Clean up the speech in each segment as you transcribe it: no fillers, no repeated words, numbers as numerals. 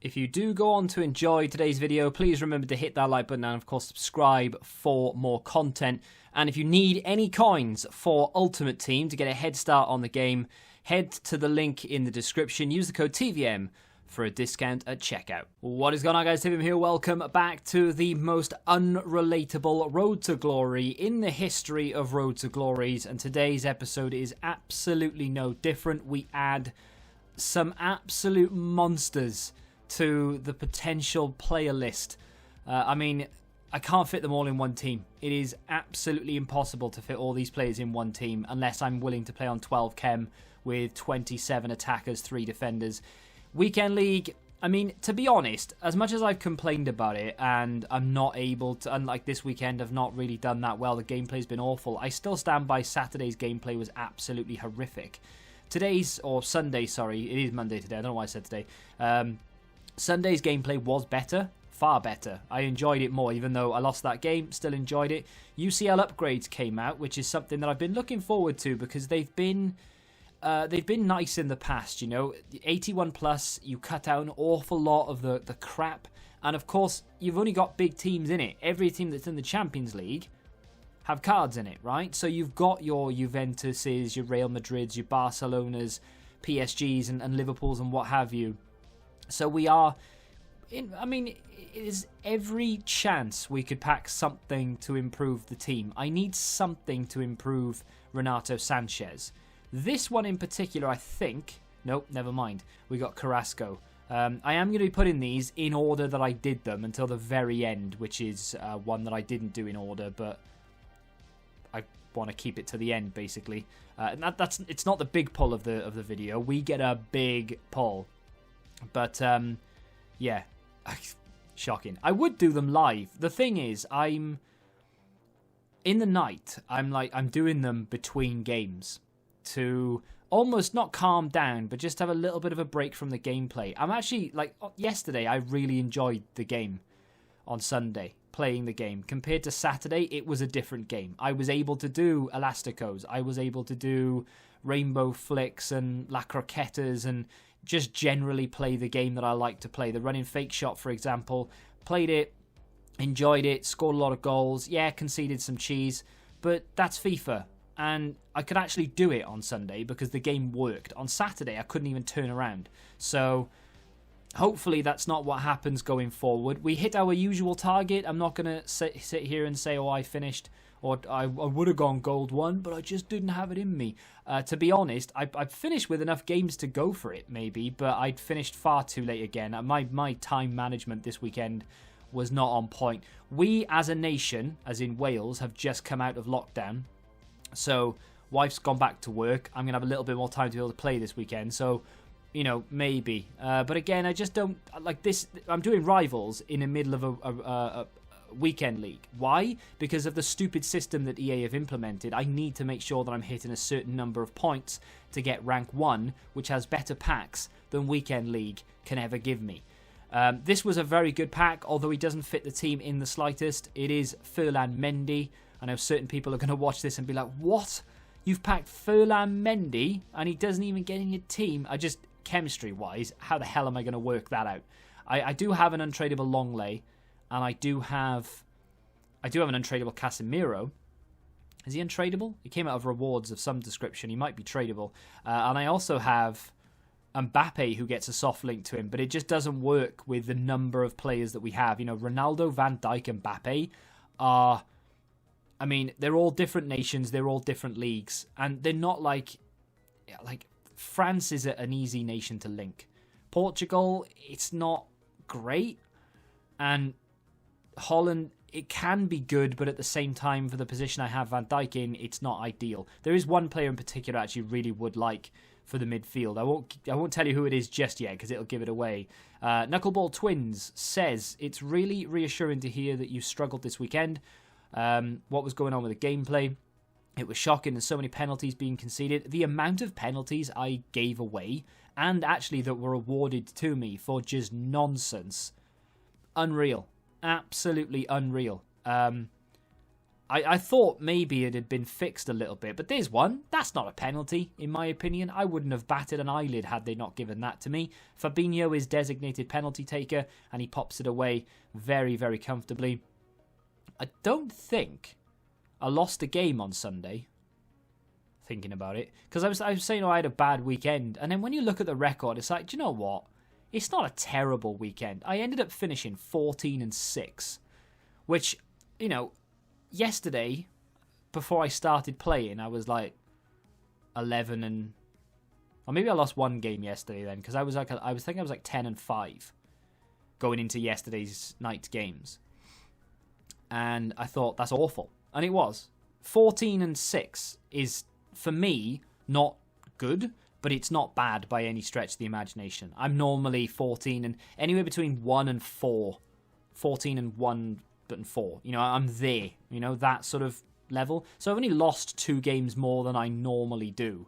If you do go on to enjoy today's video, please remember to hit that like button and of course subscribe for more content. And if you need any coins for Ultimate Team to get a head start on the game, head to the link in the description. Use the code TVM for a discount at checkout. What is going on, guys? TVM here. Welcome back to the most unrelatable Road to Glory in the history of Road to Glories. And today's episode is absolutely no different. We add some absolute monsters to the potential player list. I mean, I can't fit them all in one team. It is absolutely impossible to fit all these players in one team unless I'm willing to play on 12 chem with 27 attackers, 3 defenders. Weekend League, I mean, to be honest, as much as I've complained about it and I'm not able to, unlike this weekend, I've not really done that well. The gameplay's been awful. I still stand by Saturday's gameplay was absolutely horrific. Today's, or Sunday, sorry, it is Monday today. I don't know why I said today. Sunday's gameplay was better, far better. I enjoyed it more, even though I lost that game, still enjoyed it. UCL upgrades came out, which is something that I've been looking forward to because they've been nice in the past, you know. 81 plus, you cut out an awful lot of the crap, and of course, you've only got big teams in it. Every team that's in the Champions League have cards in it, right? So you've got your Juventuses, your Real Madrids, your Barcelonas, PSGs, and Liverpools, and what have you. So we are, I mean, it is every chance we could pack something to improve the team. I need something to improve Renato Sanchez. This one in particular, I think, nope, never mind. We got Carrasco. I am going to be putting these in order that I did them until the very end, which is one that I didn't do in order, but I want to keep it to the end, basically. It's not the big pull of the video. We get a big pull. But, yeah, shocking. I would do them live. The thing is, in the night, I'm doing them between games to almost not calm down, but just have a little bit of a break from the gameplay. I'm actually, like, yesterday, I really enjoyed the game on Sunday, playing the game. Compared to Saturday, it was a different game. I was able to do Elasticos. I was able to do Rainbow Flicks and La Croquetas and just generally play the game that I like to play. The running fake shot, for example, played it, enjoyed it, scored a lot of goals. Yeah, conceded some cheese, but that's FIFA. And I could actually do it on Sunday because the game worked. On Saturday, I couldn't even turn around. So hopefully that's not what happens going forward. We hit our usual target. I'm not going to sit here and say, oh, I finished, or I would have gone gold 1, but I just didn't have it in me. To be honest, I finished with enough games to go for it, maybe, but I'd finished far too late again. My time management this weekend was not on point. We, as a nation, as in Wales, have just come out of lockdown. So, wife's gone back to work. I'm going to have a little bit more time to be able to play this weekend. So, you know, maybe. But again, I just don't, like this, I'm doing rivals in the middle of a weekend league. Why? Because of the stupid system that EA have implemented. I need to make sure that I'm hitting a certain number of points to get rank 1, which has better packs than weekend league can ever give me. This was a very good pack, although he doesn't fit the team in the slightest. It is Ferland Mendy. I know certain people are going to watch this and be like, what? You've packed Ferland Mendy and he doesn't even get in your team? I just, chemistry wise, how the hell am I going to work that out? I do have an untradeable Longley. And I do have an untradeable Casemiro. Is he untradeable? He came out of rewards of some description. He might be tradable. And I also have Mbappe, who gets a soft link to him. But it just doesn't work with the number of players that we have. You know, Ronaldo, Van Dijk, and Mbappe are, I mean, they're all different nations. They're all different leagues. And they're not like France is an easy nation to link. Portugal, it's not great. And Holland, it can be good, but at the same time, for the position I have Van Dijk in, it's not ideal. There is one player in particular I actually really would like for the midfield. I won't tell you who it is just yet because it'll give it away. Knuckleball Twins says, it's really reassuring to hear that you struggled this weekend. What was going on with the gameplay? It was shocking. There's so many penalties being conceded. The amount of penalties I gave away, and actually that were awarded to me for just nonsense. Unreal. Absolutely unreal. I I thought maybe it had been fixed a little bit, but there's one. That's not a penalty, in my opinion. I wouldn't have batted an eyelid had they not given that to me. Fabinho is designated penalty taker, and he pops it away very, very comfortably. I don't think I lost a game on Sunday, thinking about it, because I was saying, I had a bad weekend, and then when you look at the record, it's like, do you know what? It's not a terrible weekend. I ended up finishing 14-6, which, yesterday, before I started playing, I was like 11 or maybe I lost one game yesterday then, because I was like 10-5 going into yesterday's night's games, and I thought that's awful, and it was. 14-6 is, for me, not good, but it's not bad by any stretch of the imagination. I'm normally 14 and anywhere between 1 and 4, 14 and 1 and 4. I'm there, that sort of level. So I've only lost 2 games more than I normally do.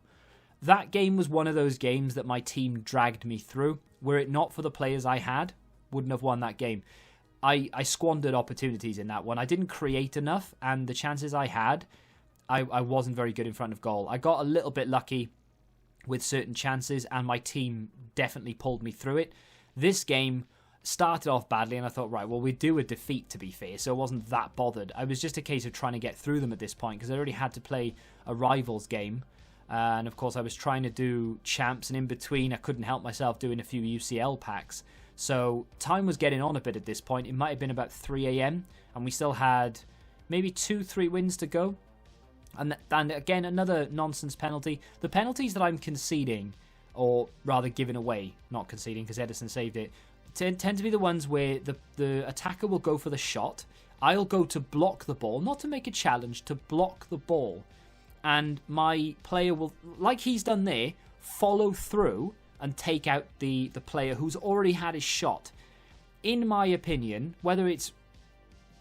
That game was one of those games that my team dragged me through. Were it not for the players I had, wouldn't have won that game. I squandered opportunities in that one. I didn't create enough, and the chances I had, I wasn't very good in front of goal. I got a little bit lucky with certain chances, and my team definitely pulled me through it. This game started off badly, and I thought, right, well, we do a defeat, to be fair, so I wasn't that bothered. I was just a case of trying to get through them at this point, because I already had to play a rivals game, and of course I was trying to do champs, and in between I couldn't help myself doing a few UCL packs, so time was getting on a bit at this point. It might have been about 3 a.m, and we still had maybe 2-3 wins to go. And again, another nonsense penalty. The penalties that I'm conceding, or rather giving away, not conceding because Edison saved it, tend to be the ones where the attacker will go for the shot. I'll go to block the ball, not to make a challenge, to block the ball. And my player will, like he's done there, follow through and take out the player who's already had his shot. In my opinion, whether it's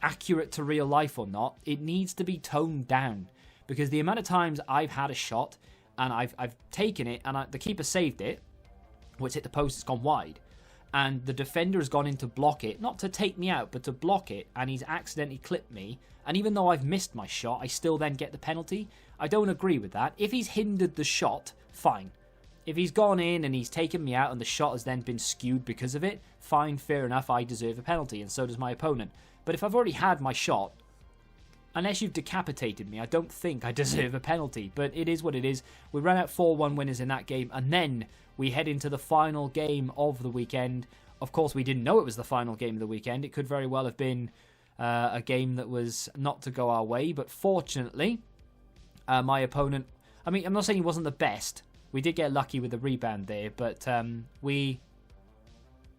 accurate to real life or not, it needs to be toned down. Because the amount of times I've had a shot and I've taken it and the keeper saved it, which hit the post, it's gone wide, and the defender has gone in to block it, not to take me out, but to block it, and he's accidentally clipped me, and even though I've missed my shot, I still then get the penalty. I don't agree with that. If he's hindered the shot, fine. If he's gone in and he's taken me out and the shot has then been skewed because of it, fine, fair enough, I deserve a penalty, and so does my opponent. But if I've already had my shot, unless you've decapitated me, I don't think I deserve a penalty. But it is what it is. We ran out 4-1 winners in that game. And then we head into the final game of the weekend. Of course, we didn't know it was the final game of the weekend. It could very well have been a game that was not to go our way. But fortunately, my opponent... I mean, I'm not saying he wasn't the best. We did get lucky with the rebound there. But we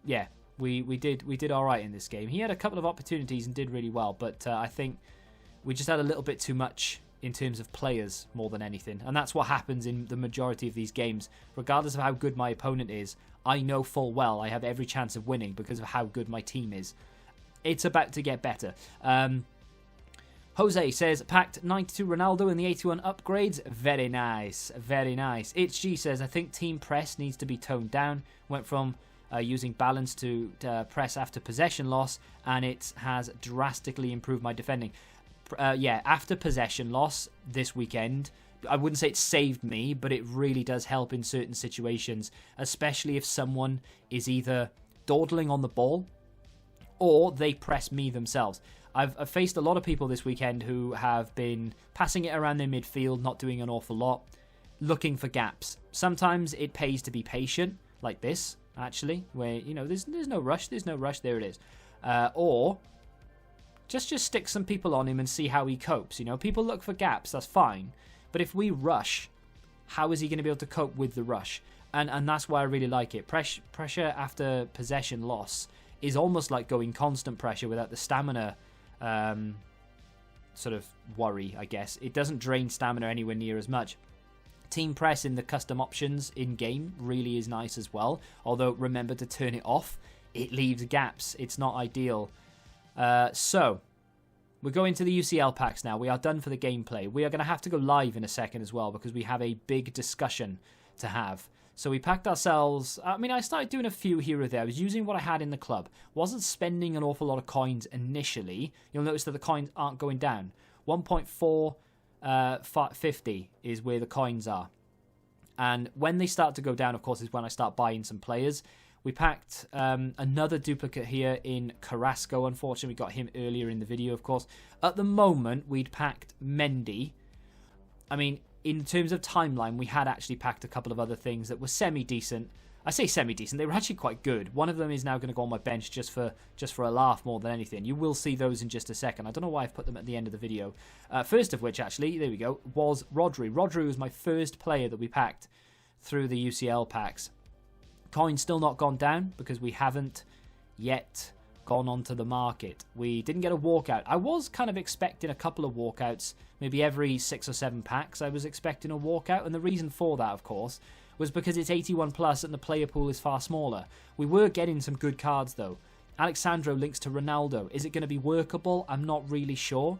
did all right in this game. He had a couple of opportunities and did really well. But I think... we just had a little bit too much in terms of players more than anything. And that's what happens in the majority of these games. Regardless of how good my opponent is, I know full well I have every chance of winning because of how good my team is. It's about to get better. Jose says, packed 92 Ronaldo in the 81 upgrades. Very nice. Very nice. HG says, I think team press needs to be toned down. Went from using balance to press after possession loss, and it has drastically improved my defending. After possession loss this weekend, I wouldn't say it saved me, but it really does help in certain situations, especially if someone is either dawdling on the ball or they press me themselves. I've faced a lot of people this weekend who have been passing it around their midfield, not doing an awful lot, looking for gaps. Sometimes it pays to be patient, like this, actually, where, there's no rush, there it is. Or... Just stick some people on him and see how he copes. People look for gaps, that's fine. But if we rush, how is he going to be able to cope with the rush? And that's why I really like it. Pressure after possession loss is almost like going constant pressure without the stamina sort of worry, I guess. It doesn't drain stamina anywhere near as much. Team press in the custom options in-game really is nice as well. Although, remember to turn it off. It leaves gaps. It's not ideal. So, we're going to the UCL packs now. We are done for the gameplay. We are going to have to go live in a second as well because we have a big discussion to have. So we packed ourselves... I started doing a few here or there. I was using what I had in the club. Wasn't spending an awful lot of coins initially. You'll notice that the coins aren't going down. 1.450 is where the coins are. And when they start to go down, of course, is when I start buying some players. We packed another duplicate here in Carrasco. Unfortunately, we got him earlier in the video, of course. At the moment, we'd packed Mendy. I mean, in terms of timeline, we had actually packed a couple of other things that were semi-decent. I say semi-decent, they were actually quite good. One of them is now going to go on my bench just for a laugh more than anything. You will see those in just a second. I don't know why I've put them at the end of the video. First of which, actually, there we go, was Rodri. Rodri was my first player that we packed through the UCL packs. Coin's still not gone down because we haven't yet gone onto the market. We didn't get a walkout. I was kind of expecting a couple of walkouts, maybe every 6 or 7 packs I was expecting a walkout, and the reason for that, of course, was because it's 81 plus and the player pool is far smaller. We were getting some good cards though. Alexandro links to Ronaldo. Is it going to be workable? I'm not really sure.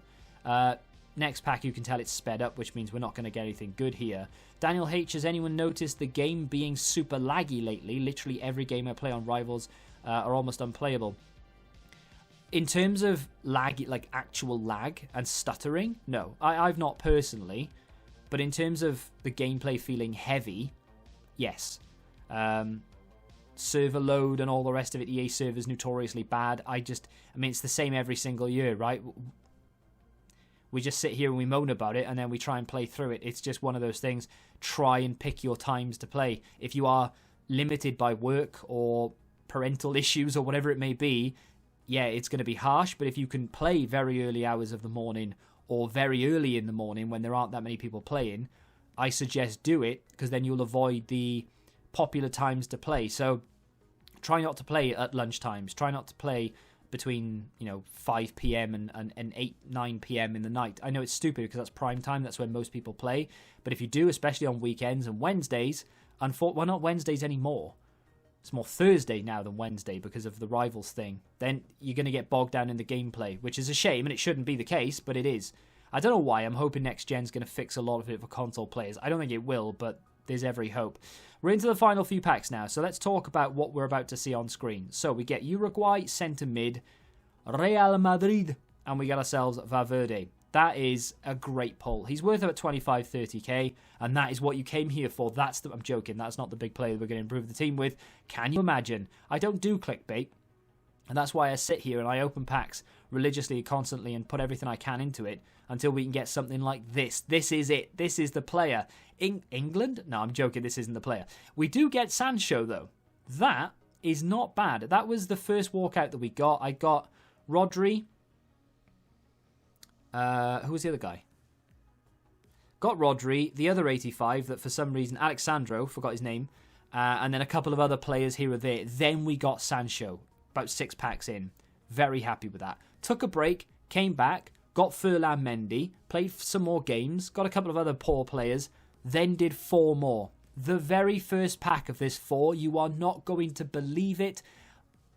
Next pack, you can tell it's sped up, which means we're not going to get anything good here. Daniel H, has anyone noticed the game being super laggy lately? Literally every game I play on Rivals are almost unplayable. In terms of lag, like actual lag and stuttering, no. I've not personally. But in terms of the gameplay feeling heavy, yes. Server load and all the rest of it, EA server's notoriously bad. I mean, it's the same every single year, right? We just sit here and we moan about it and then we try and play through it. It's just one of those things. Try and pick your times to play. If you are limited by work or parental issues or whatever it may be, yeah, it's going to be harsh. But if you can play very early hours of the morning or very early in the morning when there aren't that many people playing, I suggest do it, because then you'll avoid the popular times to play. So try not to play at lunch times. Try not to play between 5 p.m. and 8, 9 p.m. in the night. I know it's stupid because that's prime time. That's when most people play. But if you do, especially on weekends and Wednesdays, well, not Wednesdays anymore. It's more Thursday now than Wednesday because of the Rivals thing. Then you're going to get bogged down in the gameplay, which is a shame, and it shouldn't be the case, but it is. I don't know why. I'm hoping next gen's going to fix a lot of it for console players. I don't think it will, but there's every hope. We're into the final few packs now, so let's talk about what we're about to see on screen. So we get Uruguay, centre mid, Real Madrid, and we get ourselves Valverde. That is a great pull. He's worth about 25, 30k, and that is what you came here for. I'm joking. That's not the big player we're going to improve the team with. Can you imagine? I don't do clickbait, and that's why I sit here and I open packs religiously, constantly, and put everything I can into it until we can get something like this. This is it. This is the player. England? No, I'm joking. This isn't the player. We do get Sancho, though. That is not bad. That was the first walkout that we got. I got Rodri. Who was the other guy? Got Rodri, the other 85 that for some reason, Alexandro, forgot his name, and then a couple of other players here or there. Then we got Sancho, about 6 packs in. Very happy with that. Took a break, came back, got Furlan Mendy, played some more games, got a couple of other poor players, then did 4 more. The very first pack of this 4, you are not going to believe it.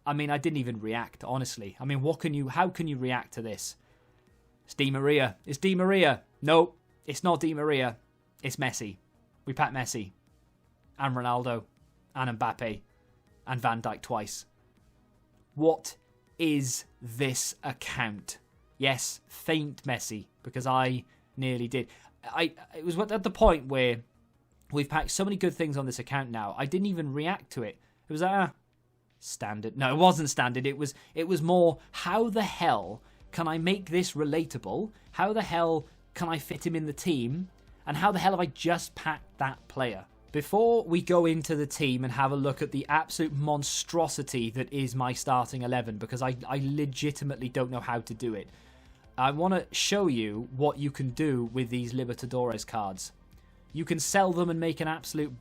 I mean, I didn't even react, honestly. I mean, how can you react to this? It's Di Maria. It's Di Maria. No, it's not Di Maria. It's Messi. We packed Messi. And Ronaldo. And Mbappe. And Van Dijk twice. What is this account? Yes, faint Messi. Because I nearly did. It was at the point where we've packed so many good things on this account now. I didn't even react to it. It was like, standard. No, it wasn't standard. It was more, how the hell can I make this relatable? How the hell can I fit him in the team? And how the hell have I just packed that player? Before we go into the team and have a look at the absolute monstrosity that is my starting 11, because I legitimately don't know how to do it, I want to show you what you can do with these Libertadores cards. You can sell them and make an absolute,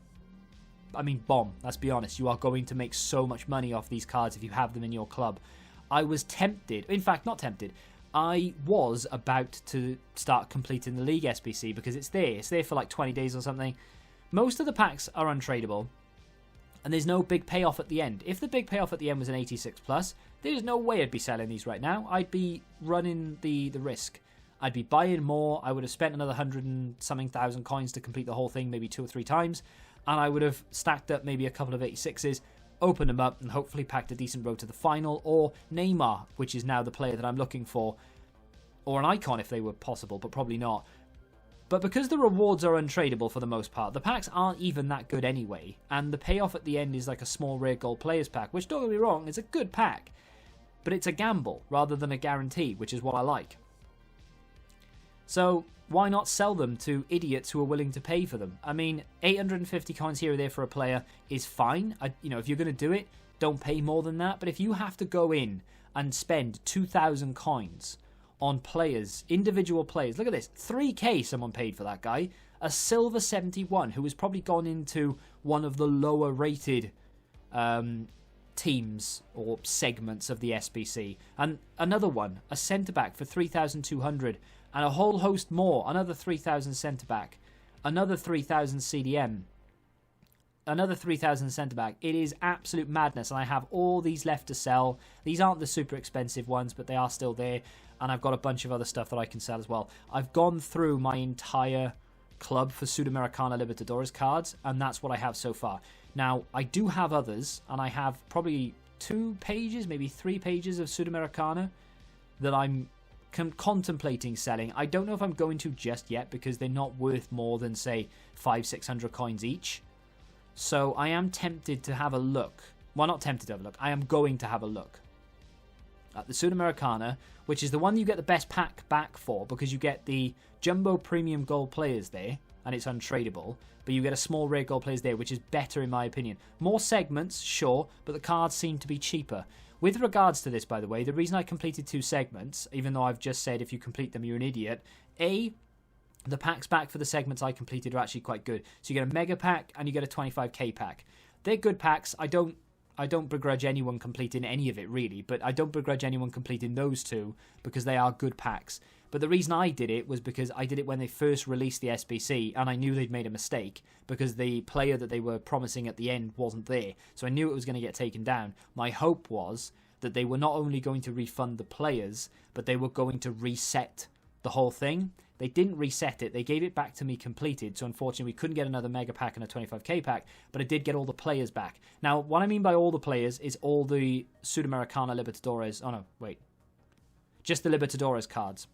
bomb. Let's be honest. You are going to make so much money off these cards if you have them in your club. I was tempted, in fact, not tempted. I was about to start completing the League SBC because it's there. It's there for like 20 days or something. Most of the packs are untradeable, and there's no big payoff at the end. If the big payoff at the end was an 86 plus, there's no way I'd be selling these right now. I'd be running the risk. I'd be buying more. I would have spent another 100 and something thousand coins to complete the whole thing, maybe 2 or 3 times, and I would have stacked up maybe a couple of 86s, opened them up, and hopefully packed a decent road to the final, or Neymar, which is now the player that I'm looking for, Or an icon if they were possible, but probably not. But because the rewards are untradeable for the most part, the packs aren't even that good anyway, and the payoff at the end is like a small rare gold players pack, which, don't get me wrong, is a good pack, but it's a gamble rather than a guarantee, which is what I like. So why not sell them to idiots who are willing to pay for them? I mean, 850 coins here or there for a player is fine. If you're going to do it, don't pay more than that, but if you have to go in and spend 2,000 coins on players, individual players. Look at this, 3k someone paid for that guy. A silver 71 who has probably gone into one of the lower rated teams or segments of the SBC. And another one, a centre-back for 3,200 and a whole host more. Another 3,000 centre-back, another 3,000 CDM, another 3,000 centre-back. It is absolute madness, and I have all these left to sell. These aren't the super expensive ones, but they are still there. And I've got a bunch of other stuff that I can sell as well. I've gone through my entire club for Sudamericana Libertadores cards, and that's what I have so far. Now, I do have others, and I have probably 2 pages, maybe 3 pages of Sudamericana that I'm contemplating selling. I don't know if I'm going to just yet, because they're not worth more than, say, 500-600 coins each. So I am tempted to have a look. Well, not tempted to have a look. I am going to have a look at the Sudamericana, which is the one you get the best pack back for, because you get the Jumbo Premium Gold players there, and it's untradeable, but you get a small rare gold players there, which is better in my opinion. More segments, sure, but the cards seem to be cheaper. With regards to this, by the way, the reason I completed 2 segments, even though I've just said if you complete them you're an idiot, the packs back for the segments I completed are actually quite good. So you get a mega pack and you get a 25k pack. They're good packs. I don't begrudge anyone completing any of it, really, but I don't begrudge anyone completing those 2 because they are good packs. But the reason I did it was because I did it when they first released the SBC, and I knew they'd made a mistake because the player that they were promising at the end wasn't there. So I knew it was going to get taken down. My hope was that they were not only going to refund the players, but they were going to reset the whole thing. They didn't reset it. They gave it back to me completed. So unfortunately, we couldn't get another mega pack and a 25k pack, but I did get all the players back. Now, what I mean by all the players is all the Sudamericana Libertadores. Oh, no, wait. Just the Libertadores cards.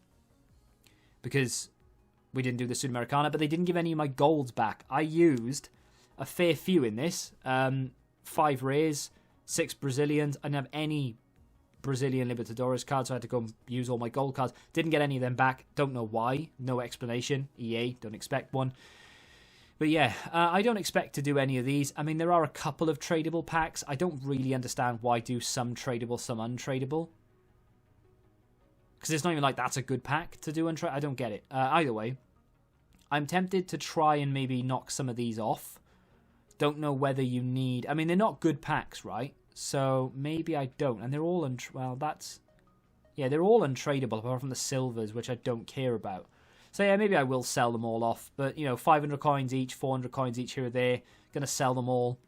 Because we didn't do the Sudamericana, but they didn't give any of my golds back. I used a fair few in this. 5 rares, 6 Brazilians. I didn't have any Brazilian Libertadores cards, so I had to go and use all my gold cards. Didn't get any of them back. Don't know why. No explanation. EA, don't expect one. But yeah, I don't expect to do any of these. I mean, there are a couple of tradable packs. I don't really understand why do some tradable, some untradeable. Because it's not even like that's a good pack to do untrade. I don't get it. Either way, I'm tempted to try and maybe knock some of these off. Don't know whether you need... I mean, they're not good packs, right? So maybe I don't. And they're all... well, that's... yeah, they're all untradeable apart from the silvers, which I don't care about. So yeah, maybe I will sell them all off. But, 500 coins each, 400 coins each here or there. Going to sell them all.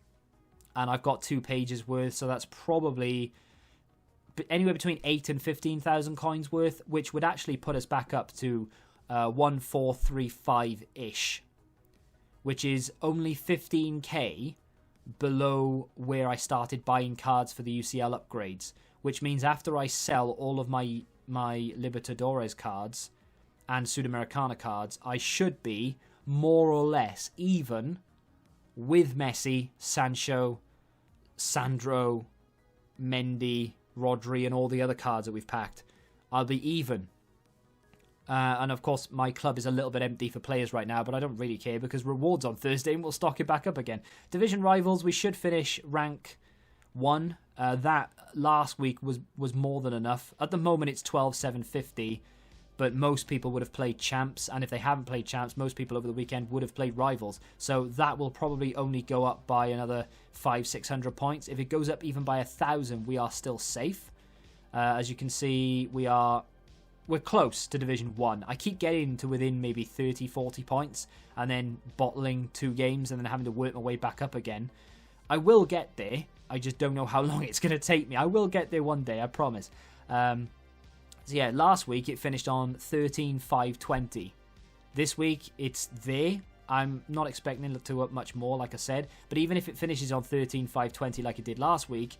And I've got 2 pages worth, so that's probably anywhere between 8 and 15,000 coins worth, which would actually put us back up to 1435-ish, which is only 15k below where I started buying cards for the UCL upgrades, which means after I sell all of my Libertadores cards and Sudamericana cards, I should be more or less even with Messi, Sancho, Sandro, Mendy, Rodri, and all the other cards that we've packed. I'll be even. And of course, my club is a little bit empty for players right now, but I don't really care because rewards on Thursday and we'll stock it back up again. Division rivals, we should finish rank 1. That last week was more than enough. At the moment, it's 12,750, but most people would have played champs, and if they haven't played champs, most people over the weekend would have played rivals. So that will probably only go up by another 500-600 points. If it goes up even by 1,000, we are still safe. As you can see, we're close to Division 1. I keep getting to within maybe 30-40 points and then bottling 2 games and then having to work my way back up again. I will get there. I just don't know how long it's going to take me. I will get there one day, I promise. So yeah, last week it finished on 13,520. This week it's there. I'm not expecting it to up much more, like I said. But even if it finishes on 13,520 like it did last week,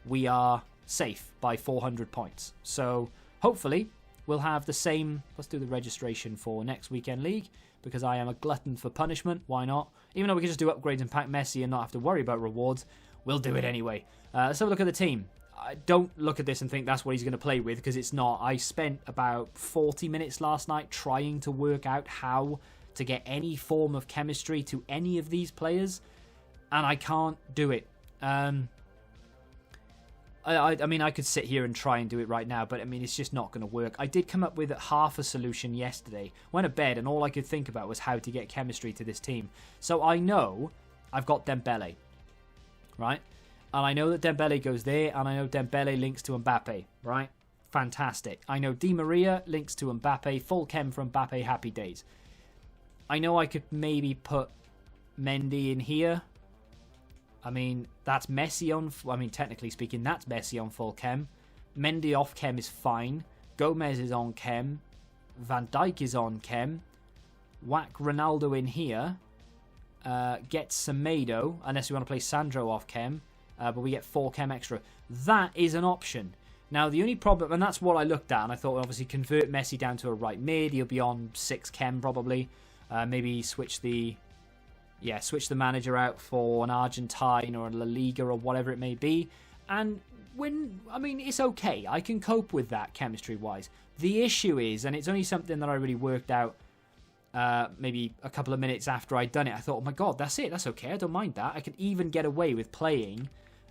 we are safe by 400 points. So hopefully we'll have the same. Let's do the registration for next weekend league, because I am a glutton for punishment. Why not? Even though we can just do upgrades and pack Messi and not have to worry about rewards, we'll do it anyway. Let's have a look at the team. Don't look at this and think that's what he's going to play with, because it's not. I spent about 40 minutes last night trying to work out how to get any form of chemistry to any of these players, and I can't do it. I mean, I could sit here and try and do it right now, but I mean, it's just not going to work. I did come up with half a solution yesterday. Went to bed, and all I could think about was how to get chemistry to this team. So I know I've got Dembele, right? And I know that Dembele goes there, and I know Dembele links to Mbappe, right? Fantastic. I know Di Maria links to Mbappe, full chem for Mbappe, happy days. I know I could maybe put Mendy in here. I mean, that's Messi on... I mean, technically speaking, that's Messi on full chem. Mendy off chem is fine. Gomez is on chem. Van Dijk is on chem. Whack Ronaldo in here. Get Semedo, unless we want to play Sandro off chem. But we get 4 chem extra. That is an option. Now, the only problem... And that's what I looked at. And I thought, obviously, convert Messi down to a right mid. He'll be on 6 chem, probably. Maybe switch the... Yeah, switch the manager out for an Argentine or a La Liga or whatever it may be. And when... I mean, it's okay. I can cope with that chemistry-wise. The issue is, and it's only something that I really worked out maybe a couple of minutes after I'd done it. I thought, oh my god, that's it. That's okay. I don't mind that. I can even get away with playing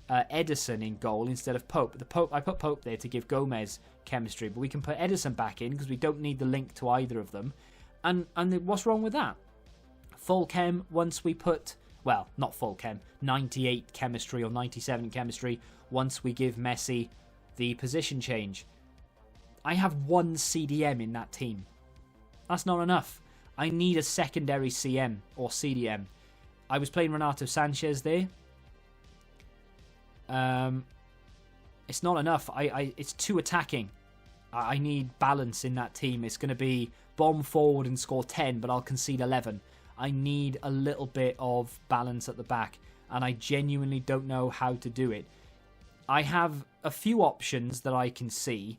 Ederson in goal instead of Pope. I put Pope there to give Gomez chemistry, but we can put Ederson back in because we don't need the link to either of them. And what's wrong with that? Full chem once we put... Well, not full chem. 98 chemistry or 97 chemistry once we give Messi the position change. I have 1 CDM in that team. That's not enough. I need a secondary CM or CDM. I was playing Renato Sanchez there. It's not enough. It's too attacking. I need balance in that team. It's going to be bomb forward and score 10, but I'll concede 11. I need a little bit of balance at the back, and I genuinely don't know how to do it. I have a few options that I can see.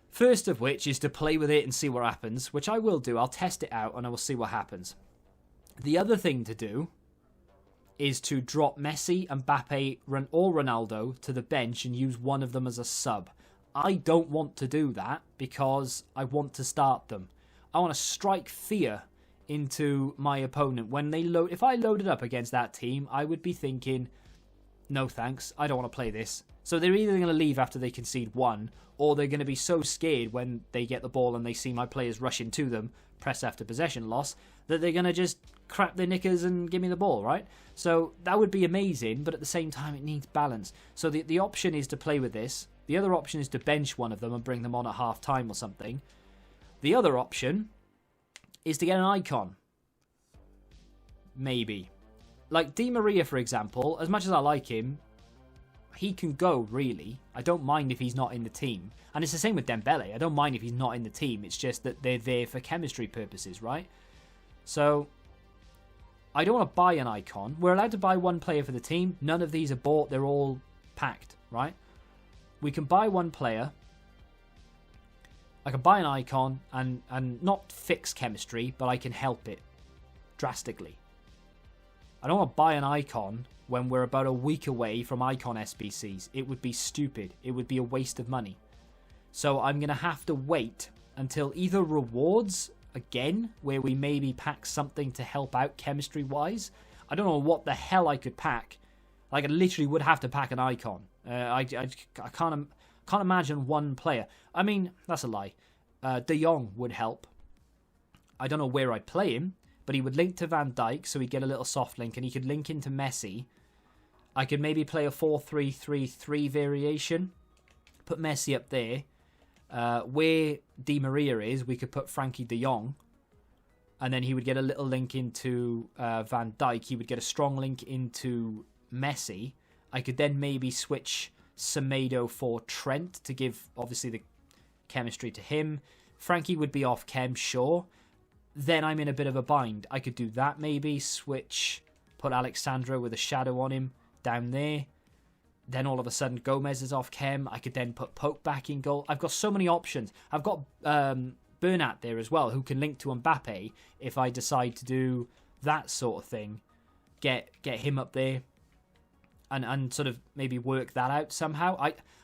First of which is to play with it and see what happens, which I will do. I'll test it out and I will see what happens. The other thing to do is to drop Messi, Mbappe, or Ronaldo to the bench and use one of them as a sub. I don't want to do that because I want to start them. I want to strike fear into my opponent. When they load, if I loaded up against that team, I would be thinking, no thanks, I don't want to play this. So they're either going to leave after they concede 1, or they're going to be so scared when they get the ball and they see my players rushing to them, press after possession loss, that they're going to just crap their knickers and give me the ball, right? So that would be amazing, but at the same time it needs balance. So the option is to play with this. The other option is to bench one of them and bring them on at half time or something. The other option is to get an icon. Maybe. Like Di Maria, for example, as much as I like him, he can go, really. I don't mind if he's not in the team. And it's the same with Dembele. I don't mind if he's not in the team. It's just that they're there for chemistry purposes, right? So, I don't want to buy an icon. We're allowed to buy 1 player for the team. None of these are bought. They're all packed, right? We can buy 1 player. I can buy an icon and not fix chemistry, but I can help it drastically. I don't want to buy an icon when we're about a week away from icon SBCs. It would be stupid. It would be a waste of money. So I'm going to have to wait until either rewards, again, where we maybe pack something to help out chemistry-wise. I don't know what the hell I could pack. Like, I literally would have to pack an icon. I can't imagine 1 player. I mean, that's a lie. De Jong would help. I don't know where I'd play him, but he would link to Van Dijk, so he'd get a little soft link, and he could link into Messi. I could maybe play a 4-3-3-3 variation. Put Messi up there. Where Di Maria is, we could put Frankie de Jong. And then he would get a little link into Van Dijk. He would get a strong link into Messi. I could then maybe switch Semedo for Trent to give, obviously, the chemistry to him. Frankie would be off chem, sure. Then I'm in a bit of a bind. I could do that maybe. Switch, put Alexandro with a shadow on him down there. then all of a sudden Gomez is off chem. I could then put Pope back in goal. I've got so many options. I've got Bernat there as well, who can link to Mbappe if I decide to do that sort of thing. Get him up there and sort of maybe work that out somehow.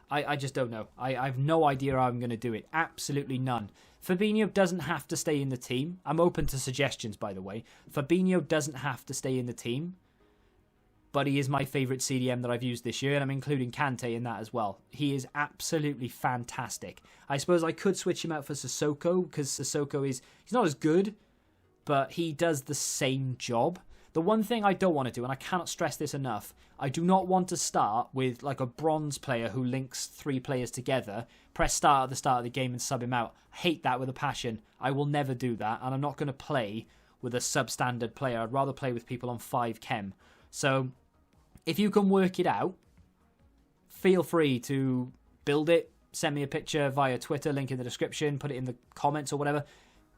I just don't know. I have no idea how I'm going to do it. Absolutely none. Fabinho doesn't have to stay in the team. I'm open to suggestions, by the way. Fabinho doesn't have to stay in the team. But he is my favourite CDM that I've used this year, and I'm including Kante in that as well. He is absolutely fantastic. I suppose I could switch him out for Sissoko, because Sissoko he's not as good, but he does the same job. The one thing I don't want to do, and I cannot stress this enough, I do not want to start with like a bronze player who links 3 players together, press start at the start of the game and sub him out. I hate that with a passion. I will never do that, and I'm not going to play with a substandard player. I'd rather play with people on 5 chem. So if you can work it out, feel free to build it, send me a picture via Twitter, link in the description, put it in the comments or whatever.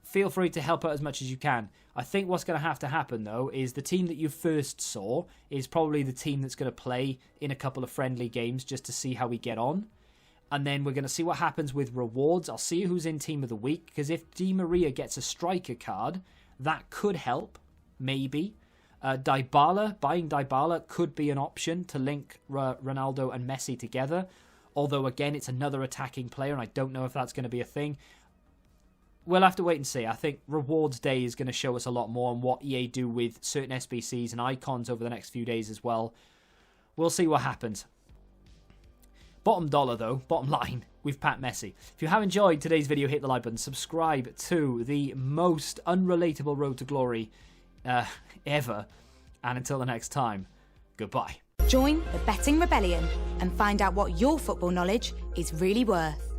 Feel free to help out as much as you can. I think what's going to happen, though, is the team that you first saw is probably the team that's going to play in a couple of friendly games just to see how we get on. And then we're going to see what happens with rewards. I'll see who's in Team of the Week, because if Di Maria gets a striker card, that could help, maybe. Buying Dybala could be an option to link Ronaldo and Messi together. Although, again, it's another attacking player, and I don't know if that's going to be a thing. We'll have to wait and see. I think Rewards Day is going to show us a lot more on what EA do with certain SBCs and icons over the next few days as well. We'll see what happens. Bottom line, we've Pat Messi. If you have enjoyed today's video, hit the like button. Subscribe to the most unrelatable road to glory ever. And until the next time, goodbye. Join the Betting Rebellion and find out what your football knowledge is really worth.